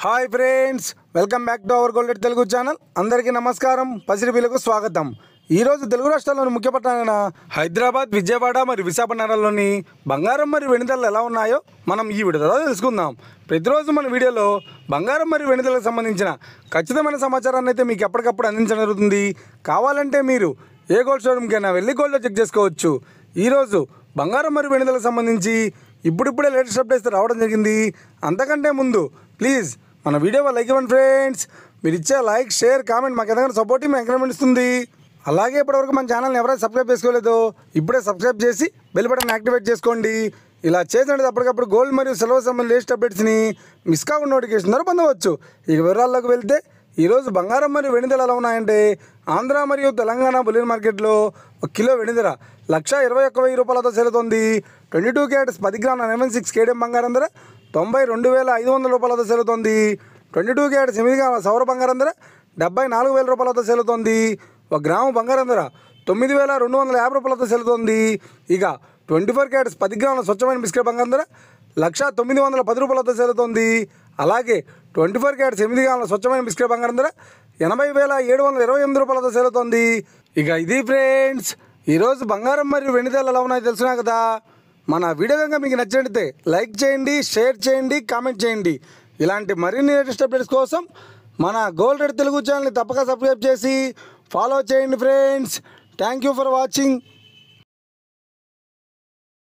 Hi friends, welcome back to our golden Telugu channel. అందరికీ నమస్కారం. పసిరిపిలకు స్వాగతం. ఈరోజు తెలుగు రాష్ట్రాల్లోని ముఖ్య పట్టణాలైన హైదరాబాద్, విజయవాడ మరియు విశాఖపట్నాల్లోని బంగారం మరియు వెండి ధరలు ఎలా ఉన్నాయో మనం ఈ వీడియోలో తెలుసుకుందాం. ప్రతిరోజు మన వీడియోలో బంగారం మరియు వెండి ధరలకు సంబంధించిన ఖచ్చితమైన సమాచారాన్ని అయితే మీకు ఎప్పటికప్పుడు అందించడం జరుగుతుంది. కావాలంటే మీరు ఏ గోల్డ్ షోరూమ్కైనా వెళ్ళి గోల్డ్లో చెక్ చేసుకోవచ్చు. ఈరోజు బంగారం మరియు వెండి ధరలకు సంబంధించి ఇప్పుడిప్పుడే లేటెస్ట్ అప్డేట్స్ రావడం జరిగింది. అంతకంటే ముందు ప్లీజ్ మన వీడియో లైక్ ఇవ్వండి ఫ్రెండ్స్. మీరు ఇచ్చే లైక్, షేర్, కామెంట్ మాకు ఎంతగానో సపోర్టివ్, ఎంకరేజ్మెంట్ ఇస్తుంది. అలాగే ఇప్పటివరకు మన ఛానల్ని ఎవరైతే సబ్స్క్రైబ్ చేసుకోలేదో ఇప్పుడే సబ్స్క్రైబ్ చేసి బెల్ బటన్ యాక్టివేట్ చేసుకోండి. ఇలా చేసినట్టు అప్పటికప్పుడు గోల్డ్ మరియు సిల్వర్ సంబంధించిన లేటెస్ట్ అప్డేట్స్ని మిస్ కాకుండా నోటిఫికేషన్ ద్వారా పొందవచ్చు. ఇక వివరాల్లోకి వెళ్తే ఈరోజు బంగారం మరియు వెండి ధరలు ఎలా ఉన్నాయంటే, ఆంధ్ర మరియు తెలంగాణ బులియన్ మార్కెట్లో 1 కిలో వెండి ధర 1,21,000 రూపాయలతో సేలుతోంది. 22 క్యారెట్స్ 10 గ్రాముల 916 కేడియం బంగారం ధర 92,500 రూపాయలతో సేలుతోంది. 22 క్యారెట్స్ 8 గ్రాముల సౌర బంగారం ధర 74,000 రూపాయలతో సేలుతోంది. 1 గ్రాము బంగారం ధర 9,250 రూపాయలతో సేలుతోంది. ఇక 24 క్యారెట్స్ 10 గ్రాముల స్వచ్ఛమైన బిస్కెట్ బంగారం ధర 1,910 రూపాయలతో సేలుతోంది. అలాగే 24 క్యారెట్స్ 8 గ్రాముల స్వచ్ఛమైన బిస్కెట్ బంగారం ధర 80,728 రూపాయలతో సేలుతోంది. ఇక ఇది ఫ్రెండ్స్, ఈరోజు బంగారం మరియు వెండి ధరలు ఎలా ఉన్నాయో తెలుసునా కదా. మన వీడియో కనుక మీకు నచ్చినట్లయితే లైక్ చేయండి, షేర్ చేయండి, కామెంట్ చేయండి. ఇలాంటి మరిన్ని లేటెస్ట్ అప్డేట్స్ కోసం మన గోల్డెడ్ తెలుగు ఛానల్ని తప్పక సబ్స్క్రైబ్ చేసి ఫాలో చేయండి friends. Thank you for watching.